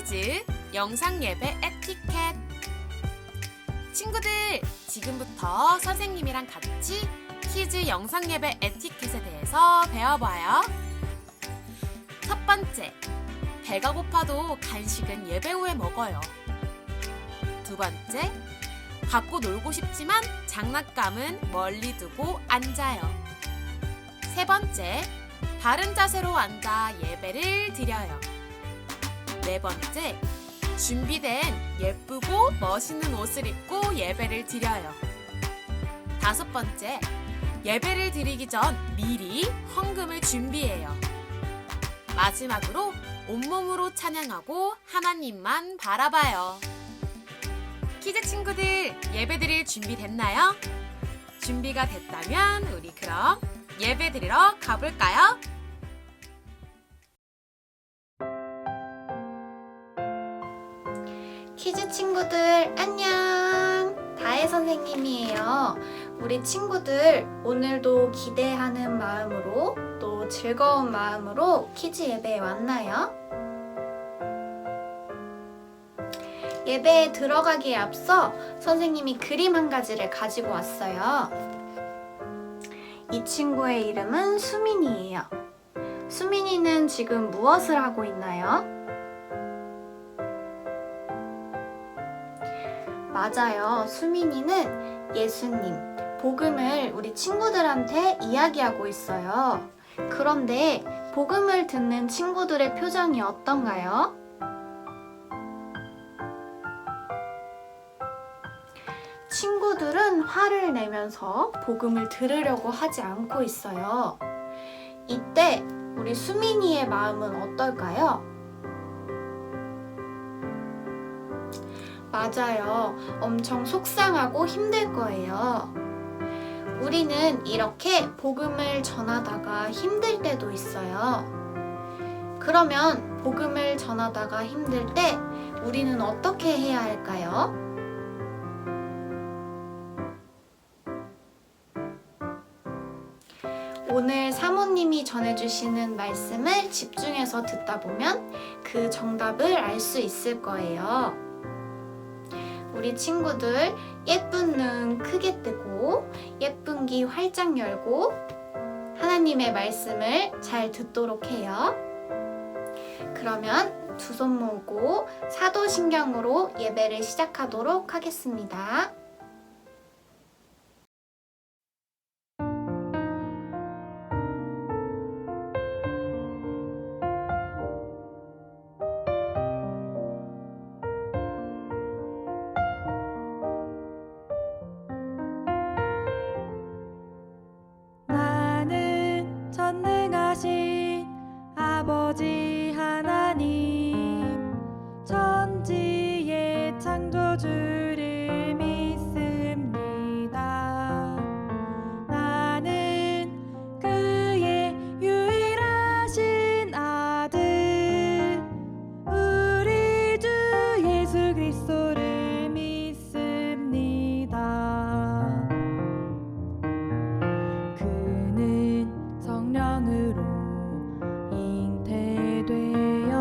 키즈 영상예배 에티켓. 친구들, 지금부터 선생님이랑 같이 키즈 영상예배 에티켓에 대해서 배워봐요. 첫 번째, 배가 고파도 간식은 예배 후에 먹어요. 두 번째, 갖고 놀고 싶지만 장난감은 멀리 두고 앉아요. 세 번째, 바른 자세로 앉아 예배를 드려요. 네 번째, 준비된 예쁘고 멋있는 옷을 입고 예배를 드려요. 다섯 번째, 예배를 드리기 전 미리 헌금을 준비해요. 마지막으로 온몸으로 찬양하고 하나님만 바라봐요. 키즈 친구들, 예배 드릴 준비 됐나요? 준비가 됐다면 우리 그럼 예배 드리러 가볼까요? 키즈 친구들 안녕! 다혜 선생님이에요. 우리 친구들 오늘도 기대하는 마음으로 또 즐거운 마음으로 키즈 예배에 왔나요? 예배에 들어가기에 앞서 선생님이 그림 한 가지를 가지고 왔어요. 이 친구의 이름은 수민이에요. 수민이는 지금 무엇을 하고 있나요? 맞아요. 수민이는 예수님, 복음을 우리 친구들한테 이야기하고 있어요. 그런데 복음을 듣는 친구들의 표정이 어떤가요? 친구들은 화를 내면서 복음을 들으려고 하지 않고 있어요. 이때 우리 수민이의 마음은 어떨까요? 맞아요. 엄청 속상하고 힘들 거예요. 우리는 이렇게 복음을 전하다가 힘들 때도 있어요. 그러면 복음을 전하다가 힘들 때 우리는 어떻게 해야 할까요? 오늘 사모님이 전해주시는 말씀을 집중해서 듣다 보면 그 정답을 알 수 있을 거예요. 우리 친구들 예쁜 눈 크게 뜨고 예쁜 귀 활짝 열고 하나님의 말씀을 잘 듣도록 해요. 그러면 두 손 모으고 사도신경으로 예배를 시작하도록 하겠습니다. 전능하신 아버지 하나님, 천지의 창조주를 믿습니다. 나는 그의 유일하신 아들, 우리 주 예수 그리스도를 믿습니다. 그는 성령으로 잉태되어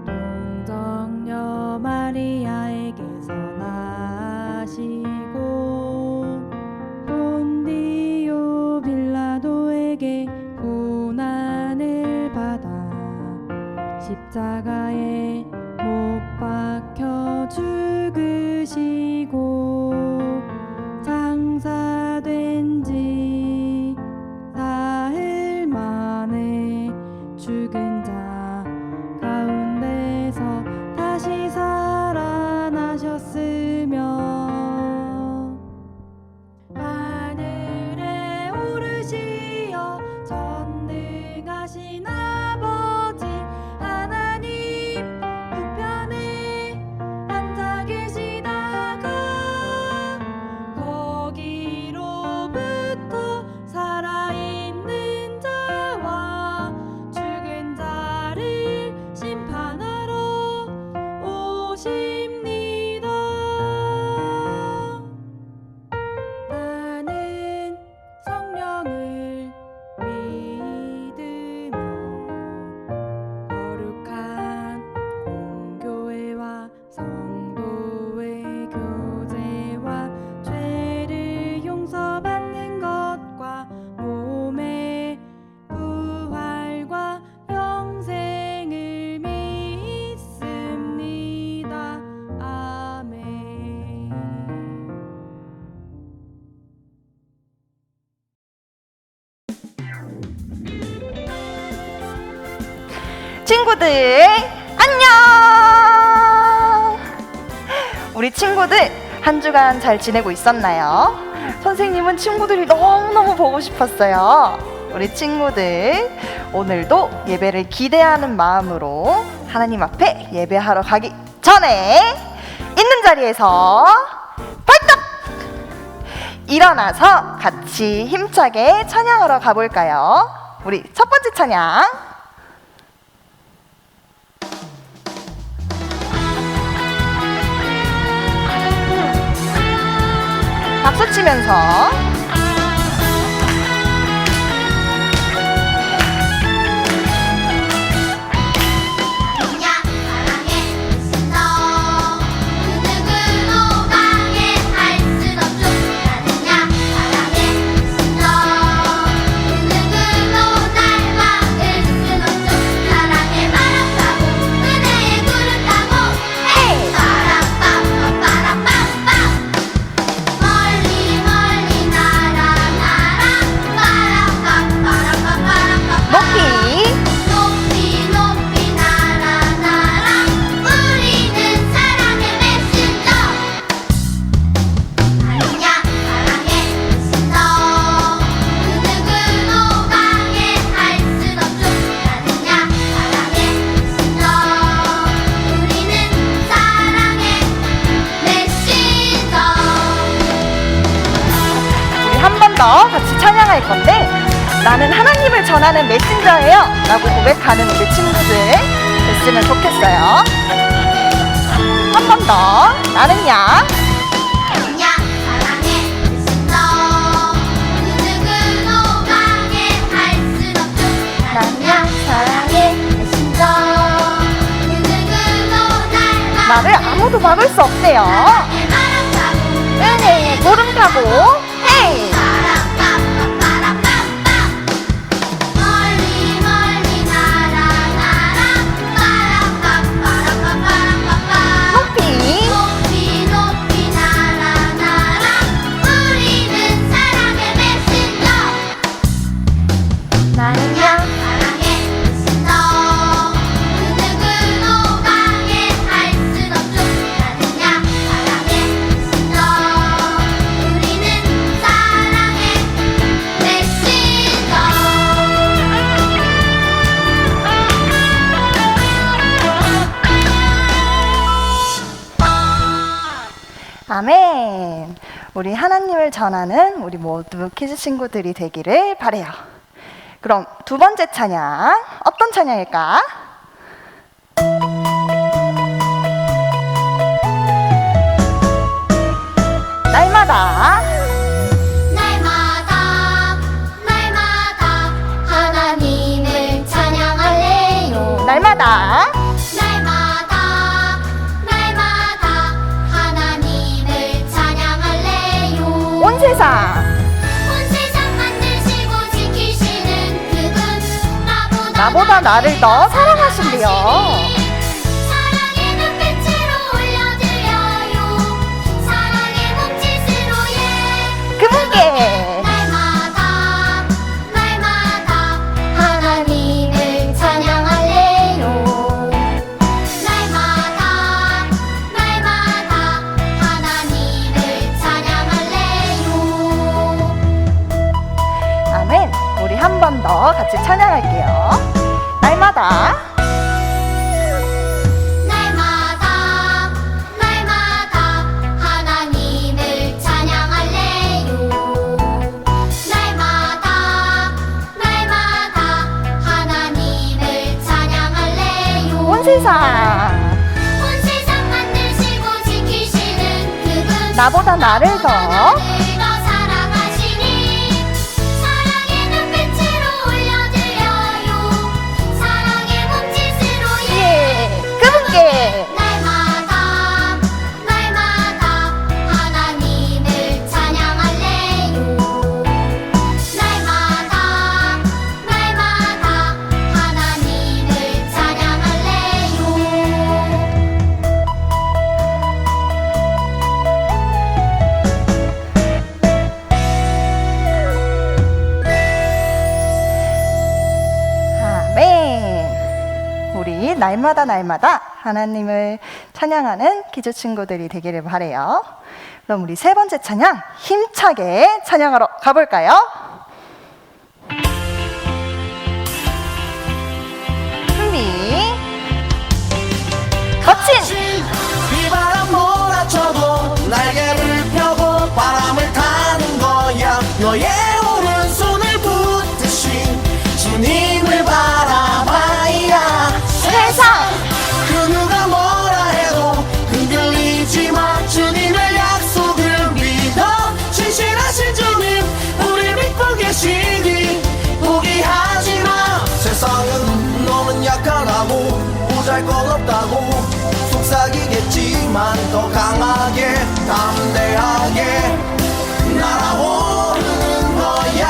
동정녀 마리아에게서 나시고 본디오 빌라도에게 고난을 받아 십자가에 못 박혀 죽으시고 장사된 지 사흘 만에 죽은 자 가운데서 다시 살아나셨으며 하늘에 오르시어 전능하신 아버지 하나님 우편에 앉아 계시다 그 친구들 안녕! 우리 친구들 한 주간 잘 지내고 있었나요? 선생님은 친구들이 너무너무 보고 싶었어요. 우리 친구들 오늘도 예배를 기대하는 마음으로 하나님 앞에 예배하러 가기 전에 있는 자리에서 벌떡 일어나서 같이 힘차게 찬양하러 가볼까요? 우리 첫 번째 찬양 박수 치면서 같이 찬양할 건데 나는 하나님을 전하는 메신저예요 라고 고백하는 우리 친구들 됐으면 좋겠어요. 한 번 더 나는야 사랑의 메신저 나를 아무도 막을 수 없대요. 은혜의 구름 타고 헤이 아멘. 우리 하나님을 전하는 우리 모두 키즈 친구들이 되기를 바래요. 그럼 두 번째 찬양 어떤 찬양일까? 날마다 하나님을 찬양할래요. 날마다 온 세상 만드시고 지키시는 그분 나보다 나를 더 사랑하신대요. 사랑의 눈빛으로 올려드려요. 사랑의 몸짓으로 그분께 날마다 하나님을 찬양할래요. 날마다 하나님을 찬양할래요. 아멘. 우리 한 번 더 같이 찬양할게요. 날마다 하나님을 찬양할래요. 날마다 하나님을 찬양할래요. 온 세상 온 세상 만드시고 지키시는 그분 나보다 나를 더 사랑하시니 사랑의 눈빛으로 올려드려요. 사랑의 몸짓으로 예 그분께 날마다 하나님을 찬양할래요. 날마다 하나님을 찬양할래요. 아멘. 우리 날마다 하나님을 찬양하는 키즈 친구들이 되기를 바래요. 그럼 우리 세 번째 찬양 힘차게 찬양하러 가볼까요? 준비 거친 비바람 몰아쳐도 날개를 펴고 바람을 타는 거야. 너의 오른손을 붙드신 주님을 바라봐야 세상 그 누가 뭐라 해도 흔들리지 마. 주님의 약속을 믿어. 신실하신 주님 우리 믿고 계시니 포기하지 마. 세상은 너는 약하다고 보잘 것 없다고 속삭이겠지만 더 강하게 담대하게 날아오르는 거야.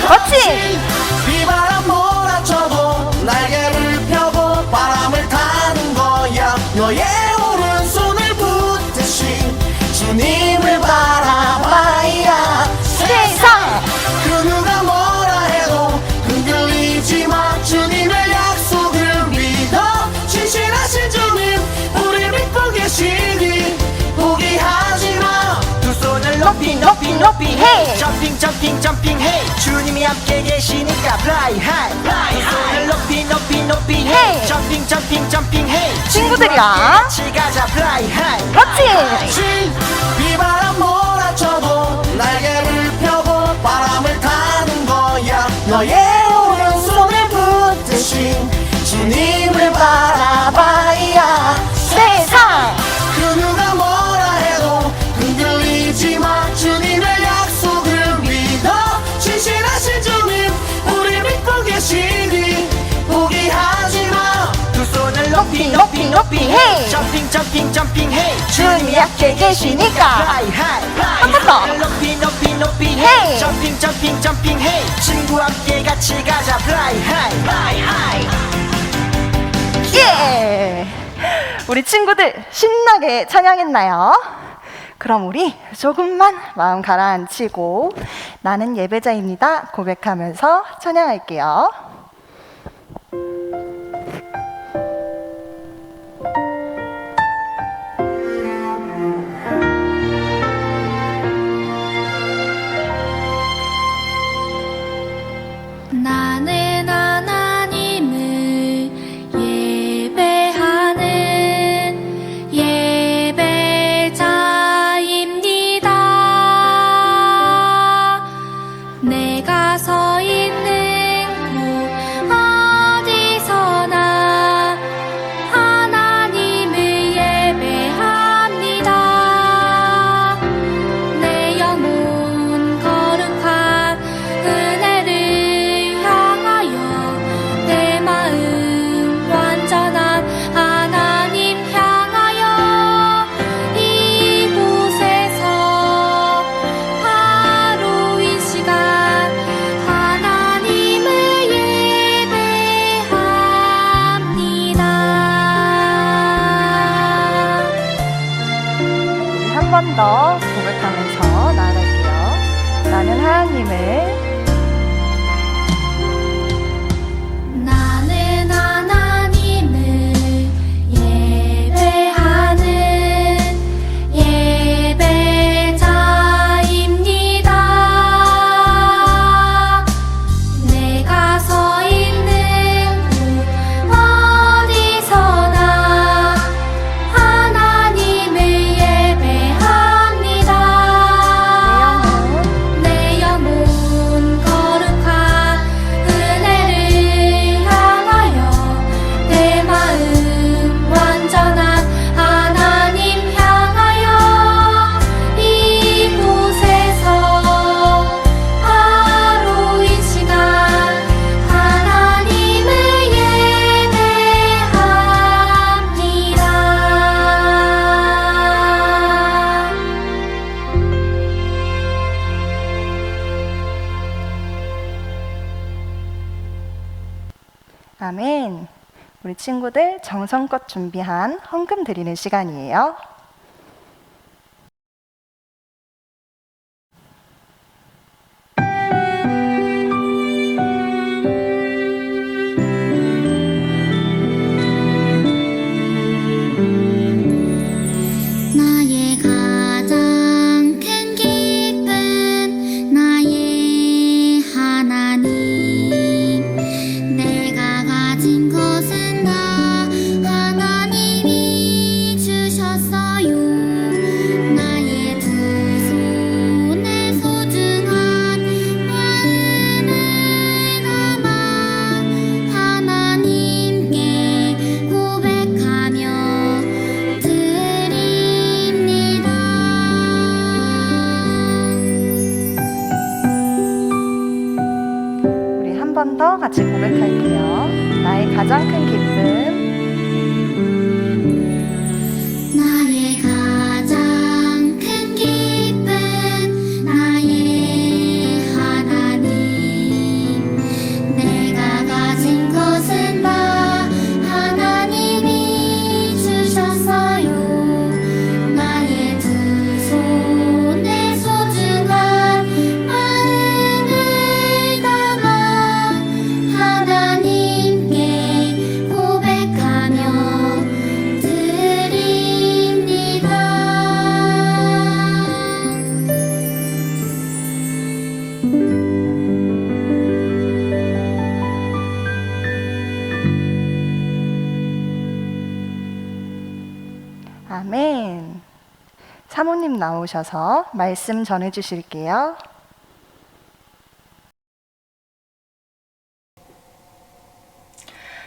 거친 비바람 몰아쳐도 날개를 펴고 바람을 타는 거야. 너의 오른손을 붙드신 주님을 바라봐야 세상 그 누가 뭐라 해도 흔들리지 마. 주님의 약속을 믿어. 신실하신 주님 우리 믿고 계시니 포기하지 마. 두 손을 높이 높이 높이 Hey! 점핑 점핑 점핑 hey. 주님이 함께 계시니까 fly high fly high. 두 손을 높이 높이 높이 Hey! hey. 점핑 점핑 점핑 hey. 친구들이랑 같이 가자 fly high 거친 비바람 몰아쳐도 날개를 펴고 바람을 타는 거야. 너의 오른손을 붙드신 주님을 바라봐야 세상 그 누가 뭐라 해도 흔들리지 마. 주님의 약속을 믿어. 신실하신 주님 우리 믿고 계시니 포기하지 마. 두 손을 높이 높이 높이 Hey! 점핑 점핑 점핑 hey. 주님이 함께 계시니까 fly high 한 번 더. 손을 높이 높이 높이 Hey! 점핑 점핑 점핑 hey. 친구와 함께 같이 가자 fly high fly high. 예! 우리 친구들 신나게 찬양했나요? 그럼 우리 조금만 마음 가라앉히고 나는 예배자입니다 고백하면서 찬양할게요. 나는 하나님을 예배하는 예배자입니다. 내가 서 있는 곳 어디서나 하나님을 예배합니다. 내 영혼 거룩한 은혜를 향하여 내 마음 완전한 하나님 향하여 이곳에서 바로 이 시간 하나님을 예배합니다. 우리 한 번 더 고백하면서 나아갈게요. 나는 하나님을 나는 하나님을 예배하는 예배자입니다. 내가 서 있는 곳 어디서나 하나님을 예배합니다. 내 영혼 거룩한 은혜를 향하여 내 마음 완전한 하나님 향하여 이곳에서 바로 이 시간 하나님을 예배합니다. 아멘. 우리 친구들 정성껏 준비한 헌금 드리는 시간이에요. 가장 큰 기쁨. 나의 가장 큰 기쁨 나의 하나님 내가 가진 것은 다 하나님이 주셨어요 나의 두 손에 소중한 마음을 담아 하나님께 고백하며 드립니다. 아멘. 사모님 나오셔서 말씀 전해 주실게요.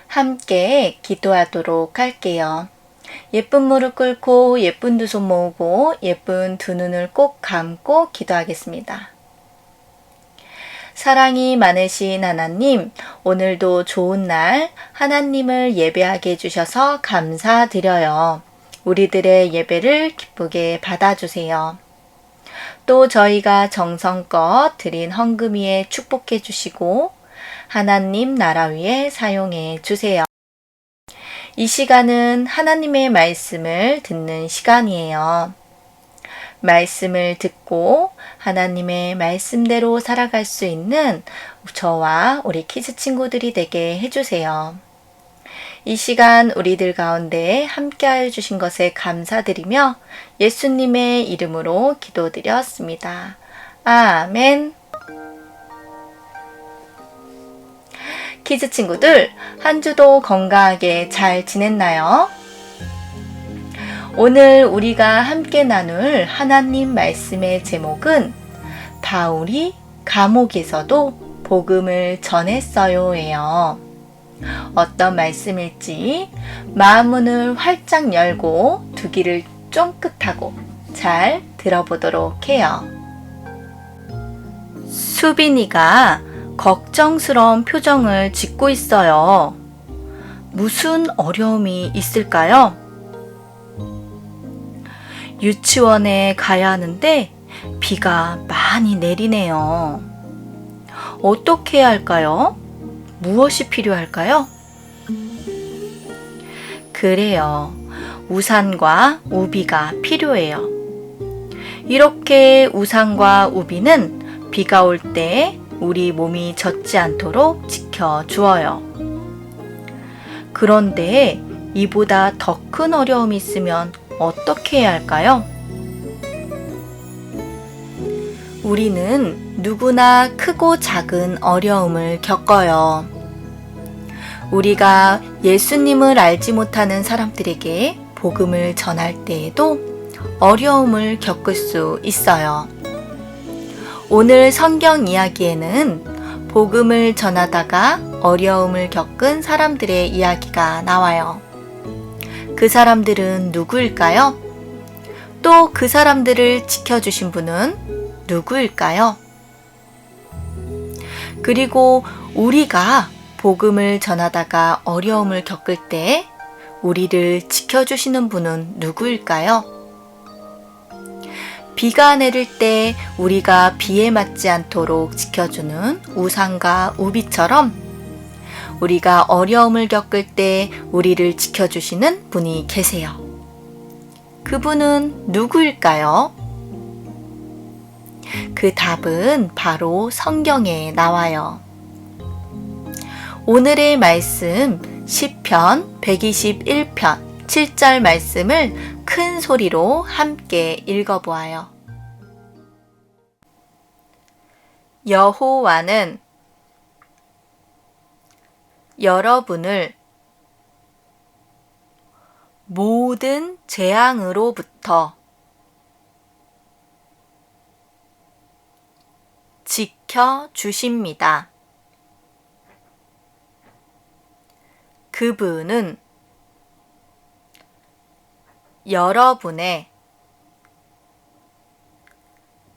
함께 기도하도록 할게요. 예쁜 무릎 꿇고 예쁜 두 손 모으고 예쁜 두 눈을 꼭 감고 기도하겠습니다. 사랑이 많으신 하나님, 오늘도 좋은 날 하나님을 예배하게 해주셔서 감사드려요. 우리들의 예배를 기쁘게 받아주세요. 또 저희가 정성껏 드린 헌금위에 축복해 주시고 하나님 나라 위에 사용해 주세요. 이 시간은 하나님의 말씀을 듣는 시간이에요. 말씀을 듣고 하나님의 말씀대로 살아갈 수 있는 저와 우리 키즈 친구들이 되게 해주세요. 이 시간 우리들 가운데 함께하여 주신 것에 감사드리며 예수님의 이름으로 기도드렸습니다. 아멘. 키즈 친구들, 한 주도 건강하게 잘 지냈나요? 오늘 우리가 함께 나눌 하나님 말씀의 제목은 바울이 감옥에서도 복음을 전했어요예요. 어떤 말씀일지 마음문을 활짝 열고 두 귀를 쫑긋하고 잘 들어보도록 해요. 수빈이가 걱정스러운 표정을 짓고 있어요. 무슨 어려움이 있을까요? 유치원에 가야 하는데 비가 많이 내리네요. 어떻게 해야 할까요? 무엇이 필요할까요? 그래요. 우산과 우비가 필요해요. 이렇게 우산과 우비는 비가 올 때 우리 몸이 젖지 않도록 지켜주어요. 그런데 이보다 더 큰 어려움이 있으면 어떻게 해야 할까요? 우리는 누구나 크고 작은 어려움을 겪어요. 우리가 예수님을 알지 못하는 사람들에게 복음을 전할 때에도 어려움을 겪을 수 있어요. 오늘 성경 이야기에는 복음을 전하다가 어려움을 겪은 사람들의 이야기가 나와요. 그 사람들은 누구일까요? 또 그 사람들을 지켜주신 분은 누구일까요? 그리고 우리가 복음을 전하다가 어려움을 겪을 때 우리를 지켜주시는 분은 누구일까요? 비가 내릴 때 우리가 비에 맞지 않도록 지켜주는 우산과 우비처럼 우리가 어려움을 겪을 때 우리를 지켜주시는 분이 계세요. 그분은 누구일까요? 그 답은 바로 성경에 나와요. 오늘의 말씀 시편 121편 7절 말씀을 큰 소리로 함께 읽어보아요. 여호와는 여러분을 모든 재앙으로부터 지켜주십니다. 그분은 여러분의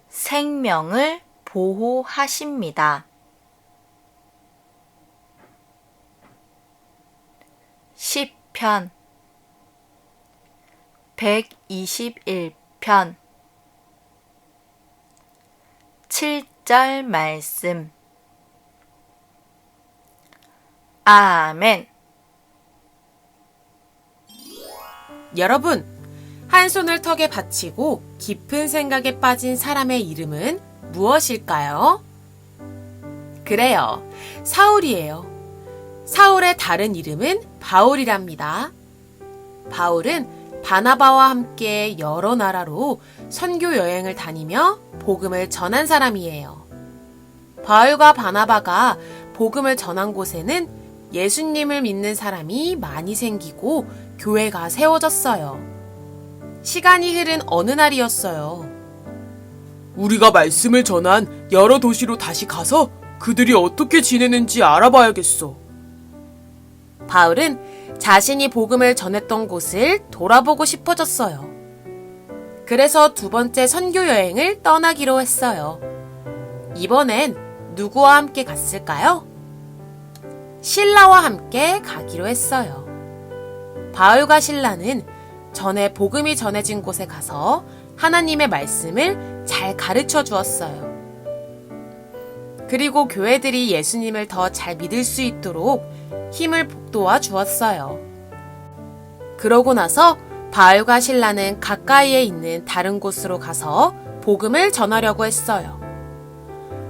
생명을 보호하십니다. 10편 121편 7절 말씀. 아멘. 여러분, 한 손을 턱에 받치고 깊은 생각에 빠진 사람의 이름은 무엇일까요? 그래요, 사울이에요. 사울의 다른 이름은 바울이랍니다. 바울은 바나바와 함께 여러 나라로 선교 여행을 다니며 복음을 전한 사람이에요. 바울과 바나바가 복음을 전한 곳에는 예수님을 믿는 사람이 많이 생기고 교회가 세워졌어요. 시간이 흐른 어느 날이었어요. 우리가 말씀을 전한 여러 도시로 다시 가서 그들이 어떻게 지내는지 알아봐야겠어. 바울은 자신이 복음을 전했던 곳을 돌아보고 싶어졌어요. 그래서 두 번째 선교 여행을 떠나기로 했어요. 이번엔 누구와 함께 갔을까요? 실라와 함께 가기로 했어요. 바울과 실라는 전에 복음이 전해진 곳에 가서 하나님의 말씀을 잘 가르쳐 주었어요. 그리고 교회들이 예수님을 더 잘 믿을 수 있도록 힘을 북돋아 주었어요. 그러고 나서 바울과 실라는 가까이에 있는 다른 곳으로 가서 복음을 전하려고 했어요.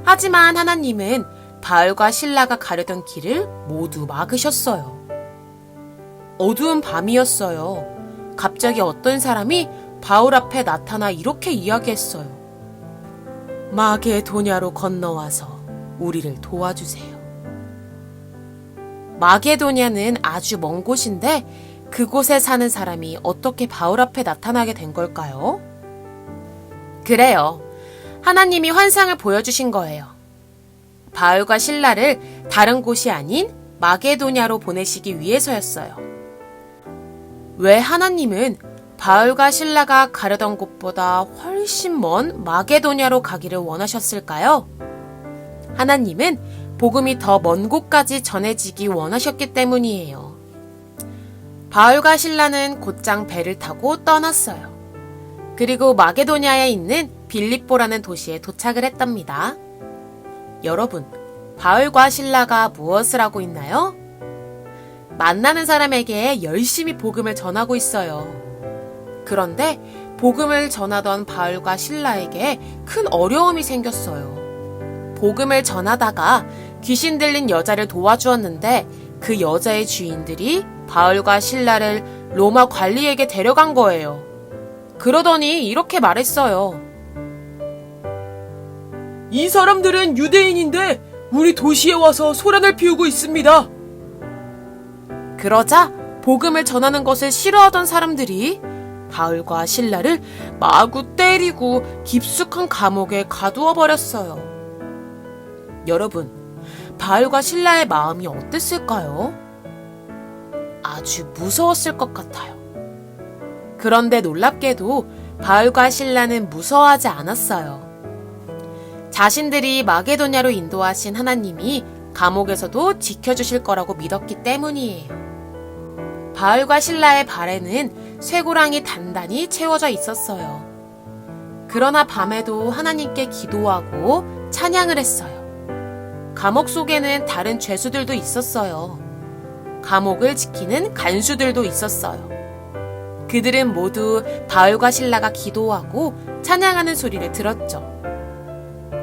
하지만 하나님은 바울과 실라가 가려던 길을 모두 막으셨어요. 어두운 밤이었어요. 갑자기 어떤 사람이 바울 앞에 나타나 이렇게 이야기했어요. 마게도냐로 건너와서 우리를 도와주세요. 마게도냐는 아주 먼 곳인데 그곳에 사는 사람이 어떻게 바울 앞에 나타나게 된 걸까요? 그래요. 하나님이 환상을 보여주신 거예요. 바울과 실라를 다른 곳이 아닌 마게도냐로 보내시기 위해서였어요. 왜 하나님은 바울과 실라가 가려던 곳보다 훨씬 먼 마게도냐로 가기를 원하셨을까요? 하나님은 복음이 더 먼 곳까지 전해지기 원하셨기 때문이에요. 바울과 실라는 곧장 배를 타고 떠났어요. 그리고 마게도냐에 있는 빌립보라는 도시에 도착을 했답니다. 여러분, 바울과 실라가 무엇을 하고 있나요? 만나는 사람에게 열심히 복음을 전하고 있어요. 그런데 복음을 전하던 바울과 실라에게 큰 어려움이 생겼어요. 복음을 전하다가 귀신 들린 여자를 도와주었는데 그 여자의 주인들이 바울과 실라를 로마 관리에게 데려간 거예요. 그러더니 이렇게 말했어요. 이 사람들은 유대인인데 우리 도시에 와서 소란을 피우고 있습니다. 그러자 복음을 전하는 것을 싫어하던 사람들이 바울과 실라를 마구 때리고 깊숙한 감옥에 가두어 버렸어요. 여러분, 바울과 실라의 마음이 어땠을까요? 아주 무서웠을 것 같아요. 그런데 놀랍게도 바울과 실라는 무서워하지 않았어요. 자신들이 마게도냐로 인도하신 하나님이 감옥에서도 지켜주실 거라고 믿었기 때문이에요. 바울과 실라의 발에는 쇠고랑이 단단히 채워져 있었어요. 그러나 밤에도 하나님께 기도하고 찬양을 했어요. 감옥 속에는 다른 죄수들도 있었어요. 감옥을 지키는 간수들도 있었어요. 그들은 모두 바울과 실라가 기도하고 찬양하는 소리를 들었죠.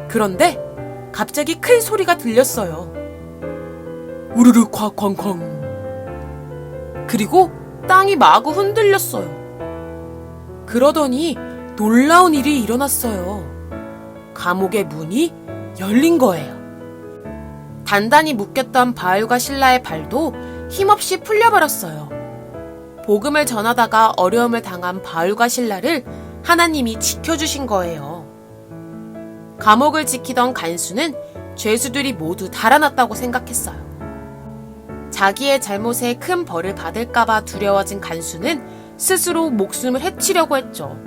그런데 갑자기 큰 소리가 들렸어요. 우르르 쾅쾅쾅. 그리고 땅이 마구 흔들렸어요. 그러더니 놀라운 일이 일어났어요. 감옥의 문이 열린 거예요. 단단히 묶였던 바울과 실라의 발도 힘없이 풀려버렸어요. 복음을 전하다가 어려움을 당한 바울과 실라를 하나님이 지켜주신 거예요. 감옥을 지키던 간수는 죄수들이 모두 달아났다고 생각했어요. 자기의 잘못에 큰 벌을 받을까봐 두려워진 간수는 스스로 목숨을 해치려고 했죠.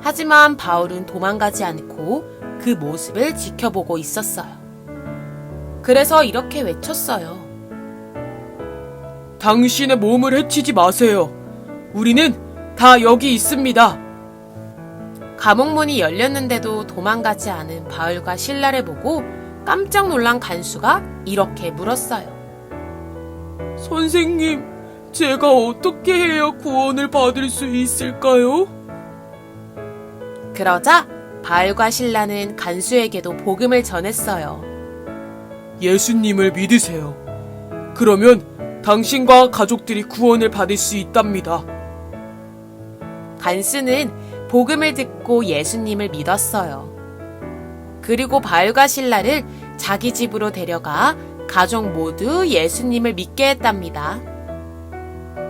하지만 바울은 도망가지 않고 그 모습을 지켜보고 있었어요. 그래서 이렇게 외쳤어요. 당신의 몸을 해치지 마세요. 우리는 다 여기 있습니다. 감옥 문이 열렸는데도 도망가지 않은 바울과 신라를 보고 깜짝 놀란 간수가 이렇게 물었어요. 선생님, 제가 어떻게 해야 구원을 받을 수 있을까요? 그러자 바울과 신라는 간수에게도 복음을 전했어요. 예수님을 믿으세요. 그러면 당신과 가족들이 구원을 받을 수 있답니다. 간수는 복음을 듣고 예수님을 믿었어요. 그리고 바울과 신라를 자기 집으로 데려가 가족 모두 예수님을 믿게 했답니다.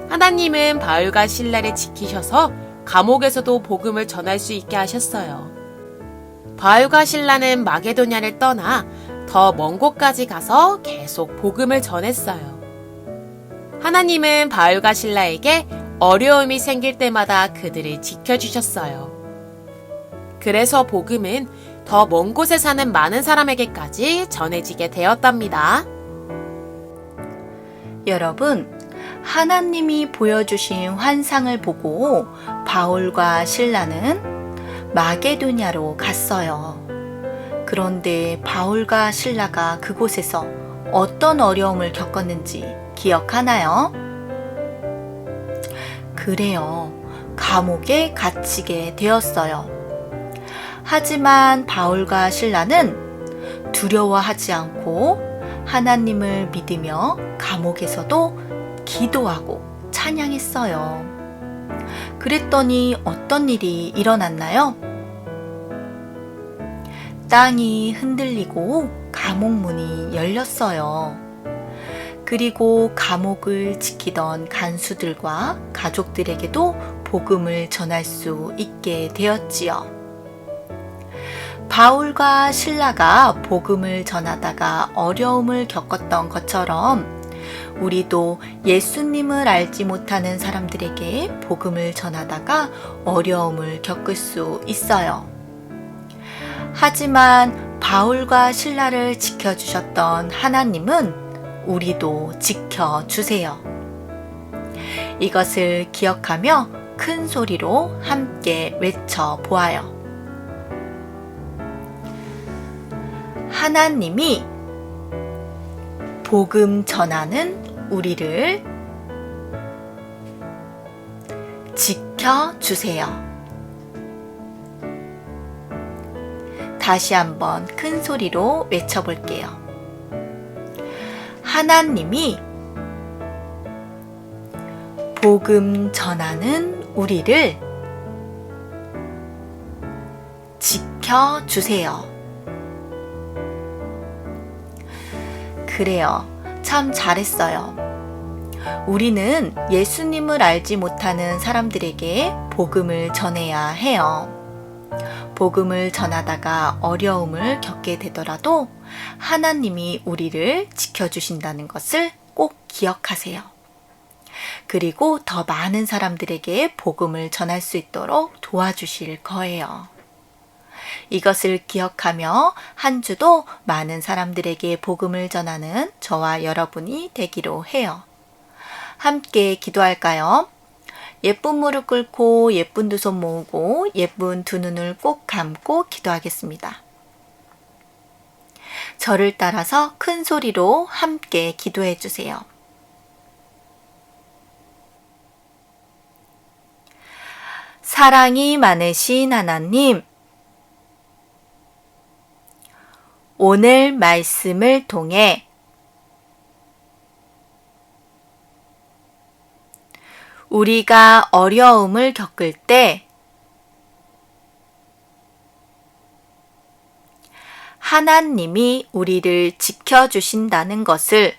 하나님은 바울과 신라를 지키셔서 감옥에서도 복음을 전할 수 있게 하셨어요. 바울과 신라는 마게도냐를 떠나 더 먼 곳까지 가서 계속 복음을 전했어요. 하나님은 바울과 신라에게 어려움이 생길 때마다 그들을 지켜주셨어요. 그래서 복음은 더 먼 곳에 사는 많은 사람에게까지 전해지게 되었답니다. 여러분, 하나님이 보여주신 환상을 보고 바울과 신라는 마게도냐로 갔어요. 그런데 바울과 신라가 그곳에서 어떤 어려움을 겪었는지 기억하나요? 그래요. 감옥에 갇히게 되었어요. 하지만 바울과 신라는 두려워하지 않고 하나님을 믿으며 감옥에서도 기도하고 찬양했어요. 그랬더니 어떤 일이 일어났나요? 땅이 흔들리고 감옥 문이 열렸어요. 그리고 감옥을 지키던 간수들과 가족들에게도 복음을 전할 수 있게 되었지요. 바울과 신라가 복음을 전하다가 어려움을 겪었던 것처럼 우리도 예수님을 알지 못하는 사람들에게 복음을 전하다가 어려움을 겪을 수 있어요. 하지만 바울과 신라를 지켜주셨던 하나님은 우리도 지켜주세요. 이것을 기억하며 큰 소리로 함께 외쳐보아요. 하나님이 복음 전하는 우리를 지켜주세요. 다시 한번 큰 소리로 외쳐볼게요. 하나님이 복음 전하는 우리를 지켜주세요. 그래요. 참 잘했어요. 우리는 예수님을 알지 못하는 사람들에게 복음을 전해야 해요. 복음을 전하다가 어려움을 겪게 되더라도 하나님이 우리를 지켜주신다는 것을 꼭 기억하세요. 그리고 더 많은 사람들에게 복음을 전할 수 있도록 도와주실 거예요. 이것을 기억하며 한 주도 많은 사람들에게 복음을 전하는 저와 여러분이 되기로 해요. 함께 기도할까요? 예쁜 무릎 꿇고 예쁜 두 손 모으고 예쁜 두 눈을 꼭 감고 기도하겠습니다. 저를 따라서 큰 소리로 함께 기도해 주세요. 사랑이 많으신 하나님, 오늘 말씀을 통해 우리가 어려움을 겪을 때 하나님이 우리를 지켜주신다는 것을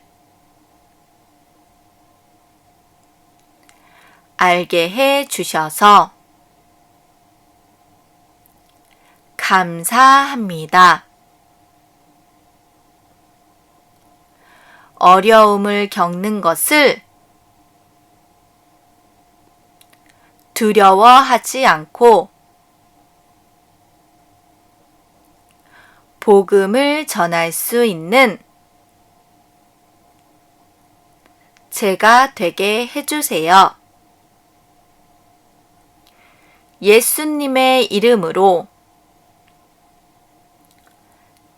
알게 해 주셔서 감사합니다. 어려움을 겪는 것을 두려워하지 않고 복음을 전할 수 있는 제가 되게 해주세요. 예수님의 이름으로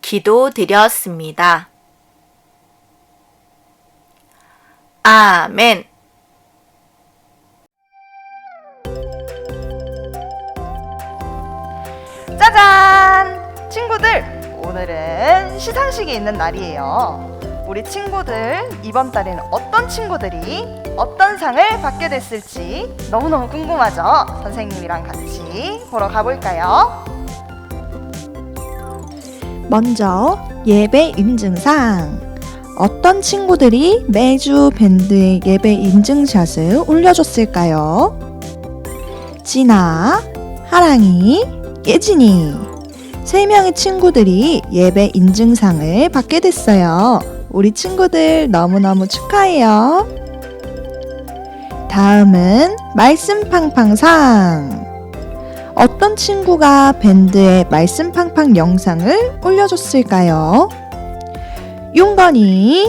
기도드렸습니다. 아멘. 짜잔! 친구들, 오늘은 시상식이 있는 날이에요. 우리 친구들, 이번 달에는 어떤 친구들이 어떤 상을 받게 됐을지 너무너무 궁금하죠? 선생님이랑 같이 보러 가볼까요? 먼저 예배 인증상. 어떤 친구들이 매주 밴드의 예배 인증샷을 올려줬을까요? 진아, 하랑이, 예진이. 3명의 친구들이 예배 인증상을 받게 됐어요. 우리 친구들 너무너무 축하해요. 다음은 말씀팡팡상. 어떤 친구가 밴드의 말씀팡팡 영상을 올려줬을까요? 용건이,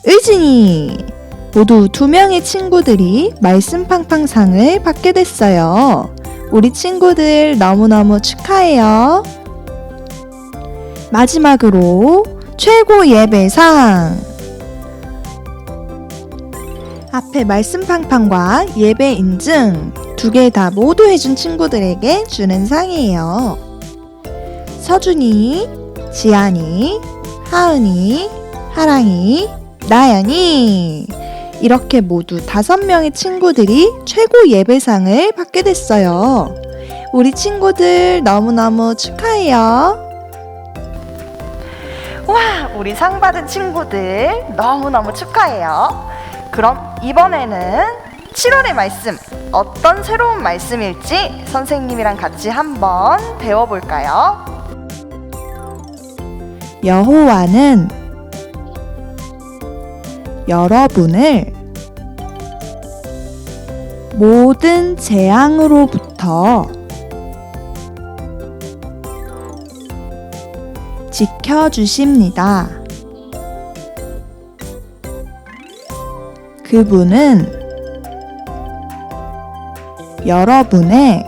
의진이. 모두 2명의 친구들이 말씀팡팡상을 받게 됐어요. 우리 친구들 너무너무 축하해요. 마지막으로 최고 예배상. 앞에 말씀팡팡과 예배 인증 2개 다 모두 해준 친구들에게 주는 상이에요. 서준이, 지안이, 하은이, 하랑이, 나연이. 이렇게 모두 5명의 친구들이 최고 예배상을 받게 됐어요. 우리 친구들 너무너무 축하해요. 와, 우리 상 받은 친구들 너무너무 축하해요. 그럼 이번에는 7월의 말씀, 어떤 새로운 말씀일지 선생님이랑 같이 한번 배워볼까요? 여호와는 여러분을 모든 재앙으로부터 지켜주십니다. 그분은 여러분의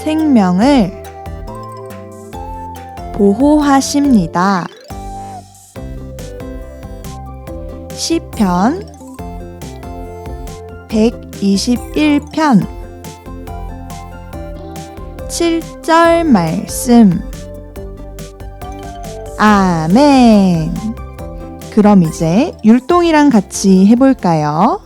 생명을 보호하십니다. 시편 121편 7절 말씀. 아멘. 그럼 이제 율동이랑 같이 해볼까요?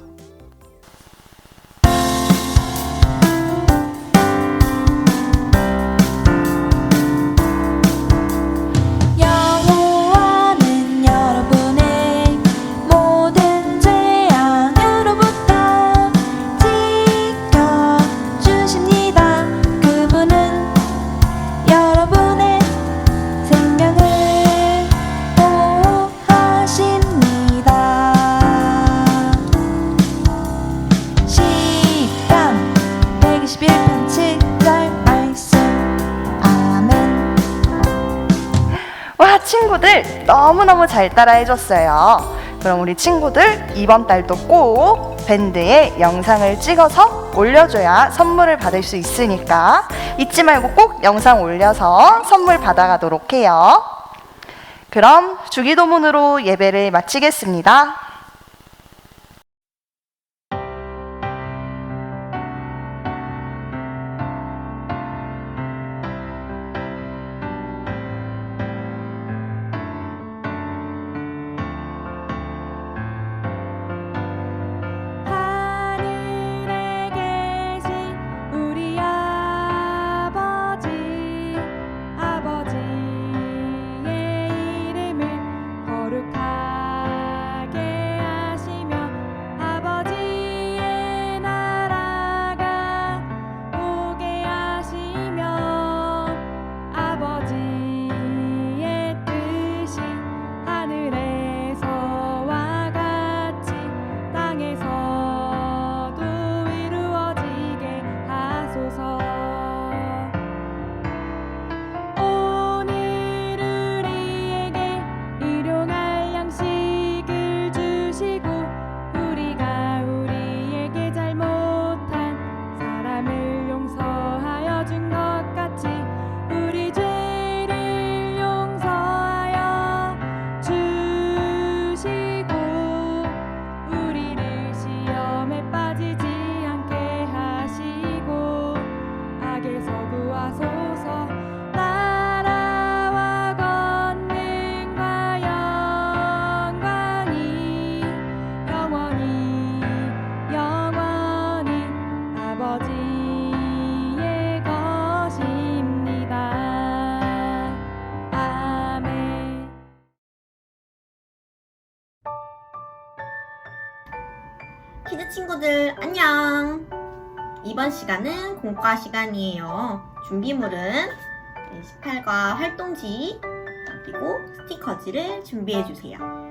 여호와는 여러분의 모든 재앙으로부터 지켜주십니다. 그분은 여러분의 생명을 보호하십니다. 시편 121편 7절 말씀. 아멘. 와, 친구들 너무너무 잘 따라해줬어요. 그럼 우리 친구들 이번 달도 꼭 밴드에 영상을 찍어서 올려줘야 선물을 받을 수 있으니까 잊지 말고 꼭 영상 올려서 선물 받아가도록 해요. 그럼 주기도문으로 예배를 마치겠습니다. 하늘에 계신 우리 아버지, 아버지의 이름을 거룩하게 키즈 친구들 안녕! 이번 시간은 공과 시간이에요. 준비물은 18과 활동지 그리고 스티커지를 준비해주세요.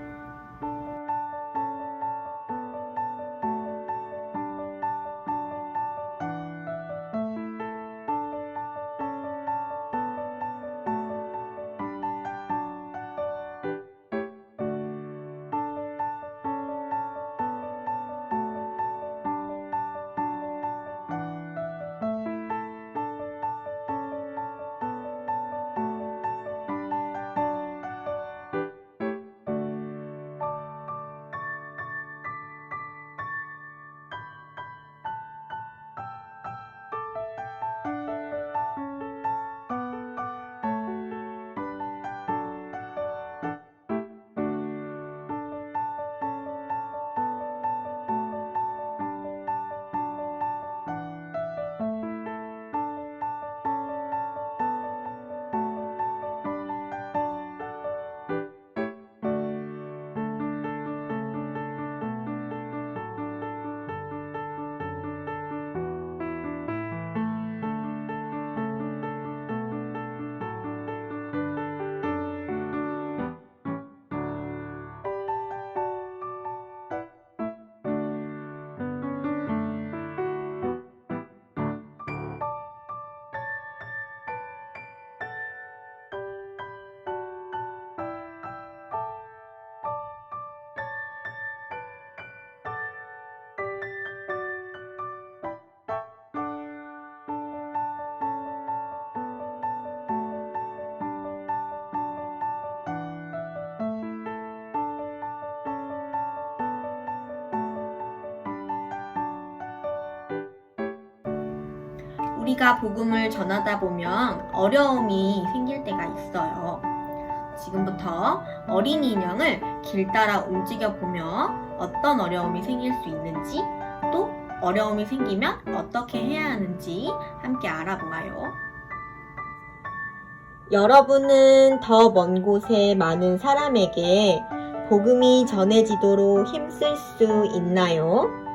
우리가 복음을 전하다 보면 어려움이 생길 때가 있어요. 지금부터 어린이 인형을 길 따라 움직여 보며 어떤 어려움이 생길 수 있는지 또 어려움이 생기면 어떻게 해야 하는지 함께 알아보아요. 여러분은 더 먼 곳에 많은 사람에게 복음이 전해지도록 힘쓸 수 있나요?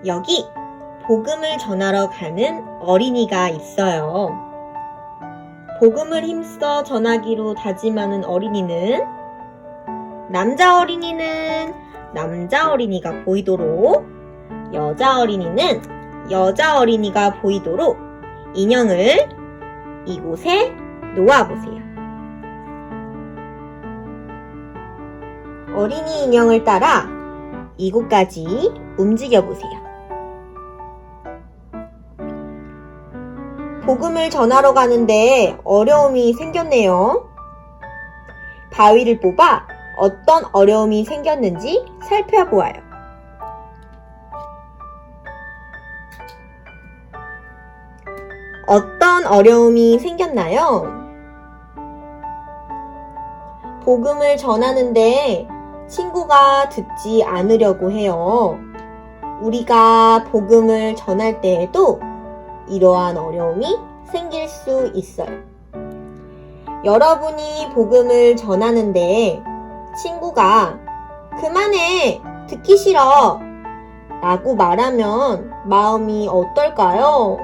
여기 복음을 전하러 가는 어린이가 있어요. 복음을 힘써 전하기로 다짐하는 어린이는 남자 어린이는 남자 어린이가 보이도록 여자 어린이는 여자 어린이가 보이도록 인형을 이곳에 놓아보세요. 어린이 인형을 따라 이곳까지 움직여보세요. 복음을 전하러 가는데 어려움이 생겼네요. 바위를 뽑아 어떤 어려움이 생겼는지 살펴보아요. 어떤 어려움이 생겼나요? 복음을 전하는데 친구가 듣지 않으려고 해요. 우리가 복음을 전할 때에도 이러한 어려움이 생길 수 있어요. 여러분이 복음을 전하는데 친구가 그만해, 듣기 싫어 라고 말하면 마음이 어떨까요?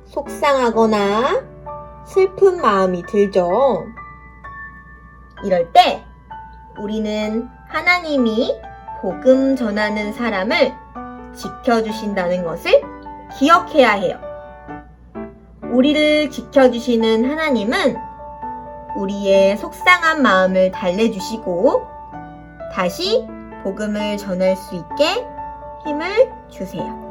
속상하거나 슬픈 마음이 들죠. 이럴 때 우리는 하나님이 복음 전하는 사람을 지켜주신다는 것을 기억해야 해요. 우리를 지켜주시는 하나님은 우리의 속상한 마음을 달래주시고 다시 복음을 전할 수 있게 힘을 주세요.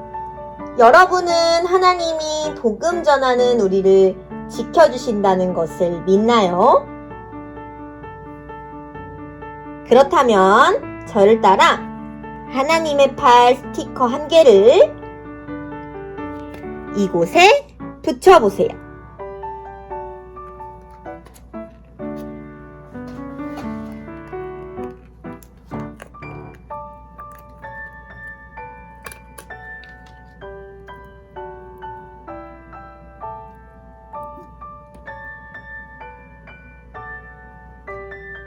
여러분은 하나님이 복음 전하는 우리를 지켜주신다는 것을 믿나요? 그렇다면 저를 따라 하나님의 팔 스티커 1개를 이곳에 붙여보세요.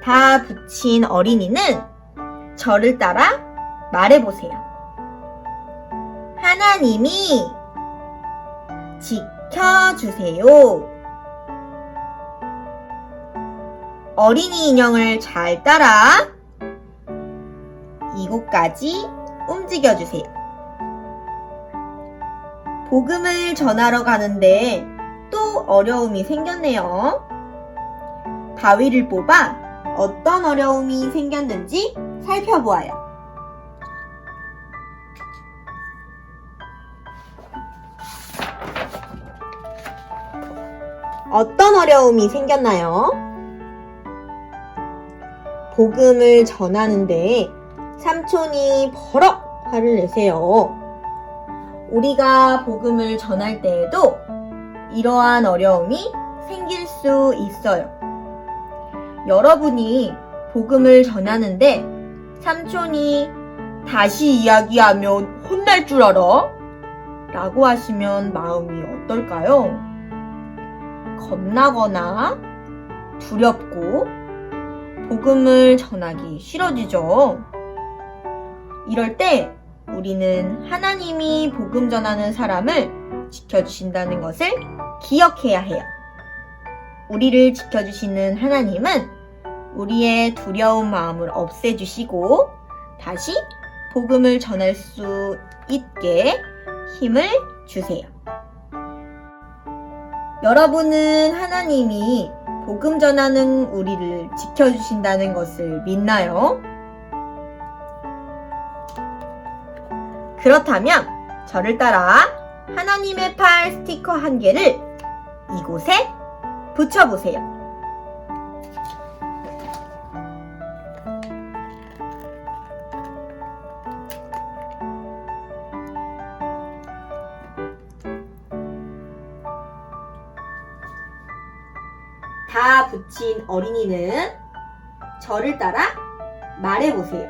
다 붙인 어린이는 저를 따라 말해보세요. 하나님이 지켜주세요. 어린이 인형을 잘 따라 이곳까지 움직여주세요. 복음을 전하러 가는데 또 어려움이 생겼네요. 바위를 뽑아 어떤 어려움이 생겼는지 살펴보아요. 어떤 어려움이 생겼나요? 복음을 전하는데 삼촌이 버럭 화를 내세요. 우리가 복음을 전할 때에도 이러한 어려움이 생길 수 있어요. 여러분이 복음을 전하는데 삼촌이 다시 이야기하면 혼날 줄 알아? 라고 하시면 마음이 어떨까요? 겁나거나 두렵고 복음을 전하기 싫어지죠. 이럴 때 우리는 하나님이 복음 전하는 사람을 지켜주신다는 것을 기억해야 해요. 우리를 지켜주시는 하나님은 우리의 두려운 마음을 없애주시고 다시 복음을 전할 수 있게 힘을 주세요. 여러분은 하나님이 복음 전하는 우리를 지켜주신다는 것을 믿나요? 그렇다면 저를 따라 하나님의 팔 스티커 한 개를 이곳에 붙여보세요. 다 붙인 어린이는 저를 따라 말해보세요.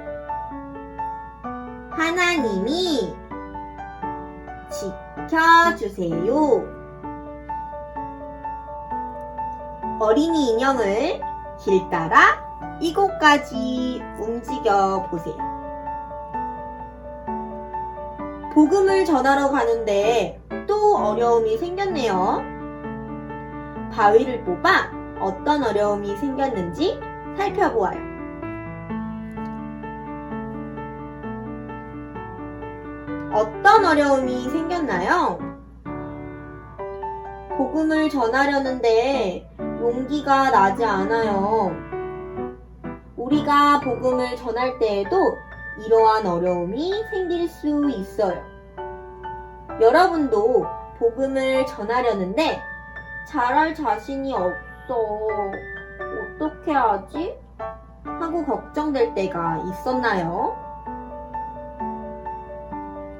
하나님이 지켜주세요. 어린이 인형을 길 따라 이곳까지 움직여 보세요. 복음을 전하러 가는데 또 어려움이 생겼네요. 바위를 뽑아 어떤 어려움이 생겼는지 살펴보아요. 어떤 어려움이 생겼나요? 복음을 전하려는데 용기가 나지 않아요. 우리가 복음을 전할 때에도 이러한 어려움이 생길 수 있어요. 여러분도 복음을 전하려는데 잘할 자신이 없어. 어떻게 하지? 하고 걱정될 때가 있었나요?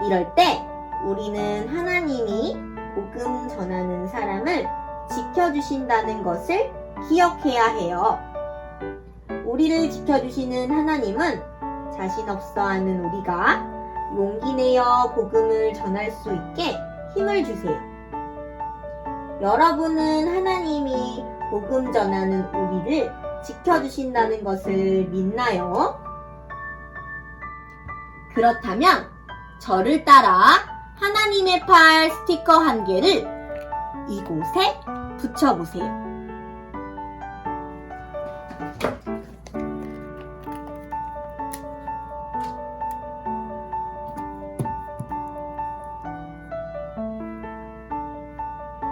이럴 때 우리는 하나님이 복음 전하는 사람을 지켜주신다는 것을 기억해야 해요. 우리를 지켜주시는 하나님은 자신 없어 하는 우리가 용기 내어 복음을 전할 수 있게 힘을 주세요. 여러분은 하나님이 복음 전하는 우리를 지켜주신다는 것을 믿나요? 그렇다면 저를 따라 하나님의 팔 스티커 한 개를 이곳에 붙여보세요.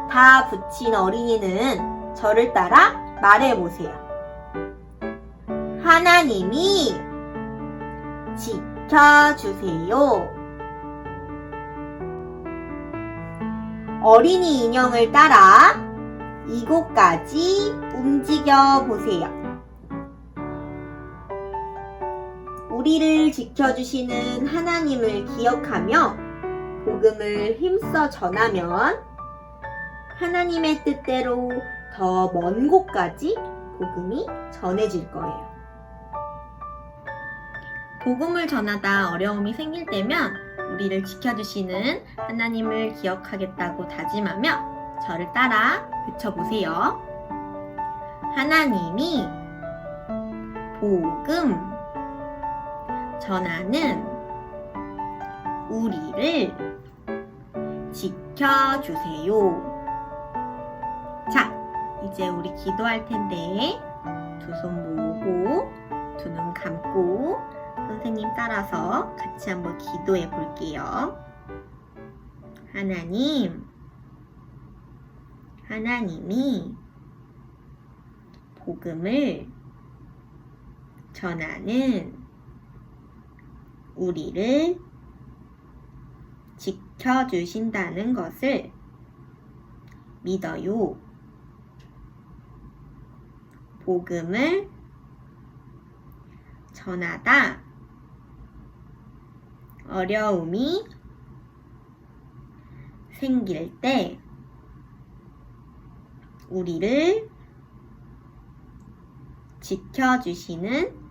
다 붙인 어린이는 저를 따라 말해보세요. 하나님이 지켜주세요. 어린이 인형을 따라 이곳까지 움직여 보세요. 우리를 지켜주시는 하나님을 기억하며 복음을 힘써 전하면 하나님의 뜻대로 더 먼 곳까지 복음이 전해질 거예요. 복음을 전하다 어려움이 생길 때면 우리를 지켜주시는 하나님을 기억하겠다고 다짐하며 저를 따라 외쳐보세요. 하나님이 복음 전하는 우리를 지켜주세요. 자, 이제 우리 기도할 텐데 두 손 모으고 두 눈 감고 선생님 따라서 같이 한번 기도해 볼게요. 하나님이 복음을 전하는 우리를 지켜주신다는 것을 믿어요. 복음을 전하다 어려움이 생길 때 우리를 지켜주시는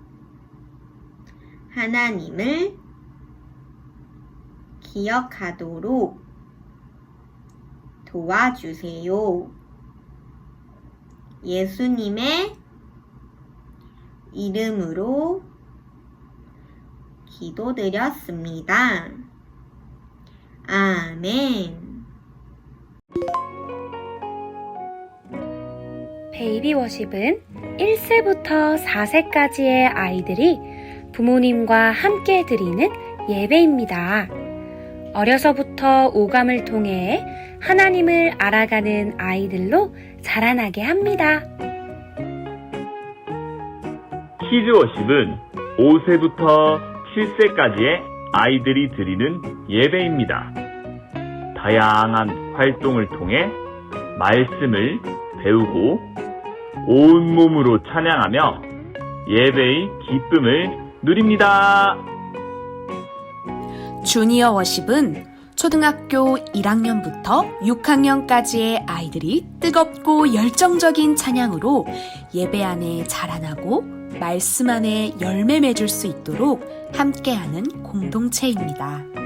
하나님을 기억하도록 도와주세요. 예수님의 이름으로 기도드렸습니다. 아멘. 베이비워십은 1세부터 4세까지의 아이들이 부모님과 함께 드리는 예배입니다. 어려서부터 오감을 통해 하나님을 알아가는 아이들로 자라나게 합니다. 키즈워십은 5세부터 7세까지의 아이들이 드리는 예배입니다. 다양한 활동을 통해 말씀을 배우고 온몸으로 찬양하며 예배의 기쁨을 누립니다. 주니어 워십은 초등학교 1학년부터 6학년까지의 아이들이 뜨겁고 열정적인 찬양으로 예배 안에 자라나고 말씀 안에 열매 맺을 수 있도록 함께하는 공동체입니다.